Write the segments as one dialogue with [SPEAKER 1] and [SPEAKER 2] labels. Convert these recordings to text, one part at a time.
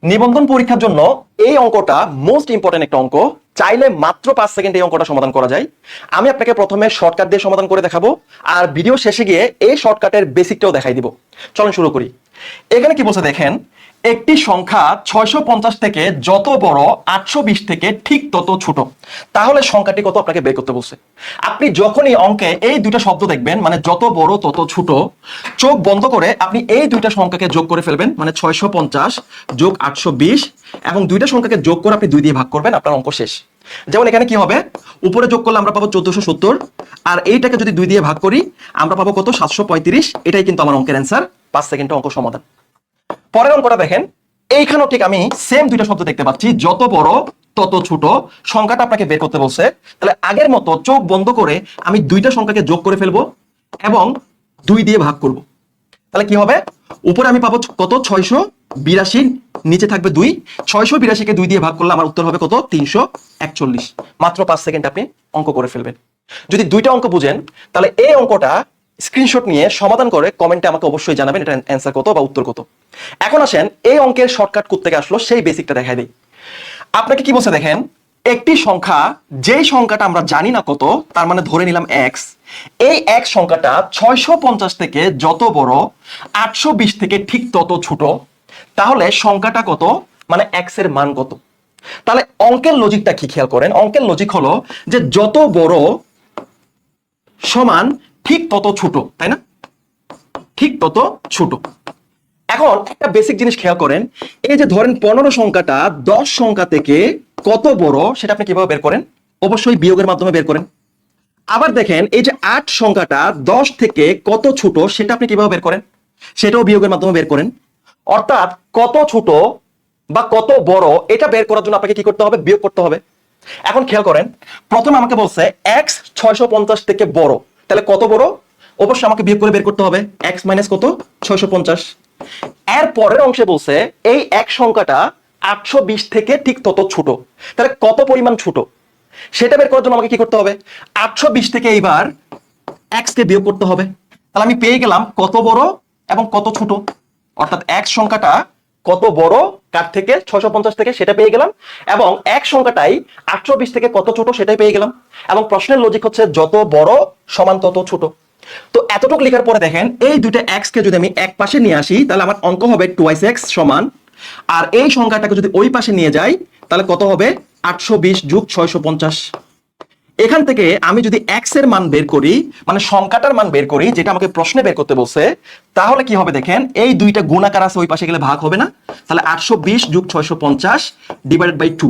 [SPEAKER 1] নিবন্ধন পরীক্ষার জন্য এই অঙ্কটা মোস্ট ইম্পর্টেন্ট একটা অঙ্ক। চাইলে মাত্র 5 সেকেন্ড এই অঙ্কটা সমাধান করা যায়। আমি আপনাকে প্রথমে শর্টকাট দিয়ে সমাধান করে দেখাবো, আর ভিডিও শেষে গিয়ে এই শর্টকাটের বেসিকটাও দেখাই দিব। চলুন শুরু করি। এখানে কি বলছে দেখেন, একটি সংখ্যা 650 থেকে যত বড় 820 থেকে ঠিক তত ছোট, তাহলে সংখ্যাটি কত আপনাকে বের করতে বলছে। আপনি যখনই অঙ্কে এই দুইটা শব্দ দেখবেন, মানে যত বড় তত ছোট, চোখ বন্ধ করে আপনি এই দুইটা সংখ্যাকে যোগ করে ফেলবেন, মানে 650 যোগ 820, এবং দুইটা সংখ্যাকে যোগ করে আপনি 2 দিয়ে ভাগ করবেন, আপনার অঙ্ক শেষ। যেমন এখানে কি হবে, উপরে যোগ করলে আমরা পাবো 1470, আর এইটাকে যদি 2 দিয়ে ভাগ করি আমরা পাবো কত, 735। এটাই কিন্তু আমার অঙ্কের অ্যান্সার। 5 সেকেন্ডে অঙ্ক সমাধান। পরের অঙ্কটা দেখেন, এইখানেও ঠিক আমি সেম দুইটা শব্দ দেখতে পাচ্ছি, যত বড় তত ছোট, সংখ্যাটা আপনাকে বের করতে বলছে। তাহলে আগের মতো চোখ বন্ধ করে আমি দুইটা সংখ্যাকে যোগ করে ফেলবো এবং 2 দিয়ে ভাগ করব। তাহলে কি হবে, উপরে আমি পাবো কত, 682, নিচে থাকবে 2। 682কে 2 দিয়ে ভাগ করলে আমার উত্তর হবে কত, 341। মাত্র 5 সেকেন্ড আপনি অঙ্ক করে ফেলবেন। যদি দুইটা অঙ্ক বুঝেন তাহলে এই অঙ্কটা স্ক্রিনশট নিয়ে সমাধান করে কমেন্টে আমাকে অবশ্যই জানাবেন এটা অ্যান্সার কত বা উত্তর কত। এখন আসেন এই অঙ্কের শর্টকাট কোথা থেকে আসলো সেই বেসিকটা দেখাই দিই। আপনাকে কি বলছে দেখেন, একটি সংখ্যা যেই সংখ্যাটা আমরা জানি না কত, তার মানে ধরে নিলাম x, এই x সংখ্যাটা 650 থেকে যত বড় 820 থেকে ঠিক তত ছোট, তাহলে সংখ্যাটা কত, মানে x এর মান কত। তাহলে অঙ্কের লজিকটা কি খেয়াল করেন, অঙ্কের লজিক হলো যে যত বড় সমান ঠিক তত ছোট, তাই না, ঠিক তত ছোট। এখন একটা বেসিক জিনিস খেয়াল করেন, এই যে ধরেন 15 সংখ্যাটা 10 সংখ্যা থেকে কত বড় সেটা আপনি কিভাবে বের করেন, অবশ্যই বিয়োগের মাধ্যমে বের করেন। আবার দেখেন এই যে 8 সংখ্যাটা 10 থেকে কত ছোট সেটা আপনি কিভাবে বের করেন, সেটাও বিয়োগের মাধ্যমে বের করেন। অর্থাৎ কত ছোট বা কত বড় এটা বের করার জন্য আপনাকে কি করতে হবে, বিয়োগ করতে হবে। এখন খেয়াল করেন, প্রথমে আমাকে বলছে x 650 থেকে বড়, তাহলে কত বড়, অবশ্যই আমাকে বিয়োগ করে বের করতে হবে, x মাইনাস কত, 650। এর পরের অংশে বলছে এই এক সংখ্যাটা 820 থেকে ঠিক তত ছোট, তাহলে কত পরিমাণ ছোট সেটা বের করার জন্য আমাকে কি করতে হবে, 820 থেকে এইবার x কে বিয়োগ করতে হবে। তাহলে আমি পেয়ে গেলাম কত বড় এবং কত ছোট, অর্থাৎ এক সংখ্যাটা কত বড় কার থেকে, 650 থেকে, সেটা পেয়ে গেলাম, এবং এক সংখ্যাটাই 820 থেকে কত ছোট সেটাই পেয়ে গেলাম। এবং প্রশ্নের লজিক হচ্ছে যত বড় সমান তত ছোট। তো এতটুকু লেখার পরে দেখেন এই দুইটা x কে যদি আমি এক পাশে নিয়ে আসি তাহলে আমার অঙ্ক হবে 2x সমান, আর এই সংখ্যাটাকে যদি ওই পাশে নিয়ে যাই তাহলে কত হবে, 820 যোগ 650। এখান থেকে আমি যদি x এর মান বের করি, মানে সংখ্যাটার মান বের করি যেটা আমাকে প্রশ্নে বের করতে বলছে, তাহলে কি হবে দেখেন, এই দুইটা গুণাকার আছে ওই পাশে গেলে ভাগ হবে না, তাহলে 820 যোগ 650 ডিভাইডেড বাই 2।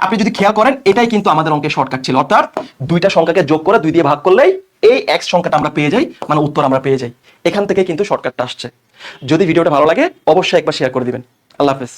[SPEAKER 1] আপনি যদি খেয়াল করেন এটাই কিন্তু আমাদের অঙ্কের শর্টকাট ছিল, অর্থাৎ দুইটা সংখ্যাকে যোগ করে 2 দিয়ে ভাগ করলেই এই x সংখ্যাটা আমরা পেয়ে যাই, মানে উত্তর আমরা পেয়ে যাই। এখান থেকে কিন্তু শর্টকাটটা আসছে। যদি ভিডিওটা ভালো লাগে অবশ্যই একবার শেয়ার করে দিবেন। আল্লাহ হাফেজ।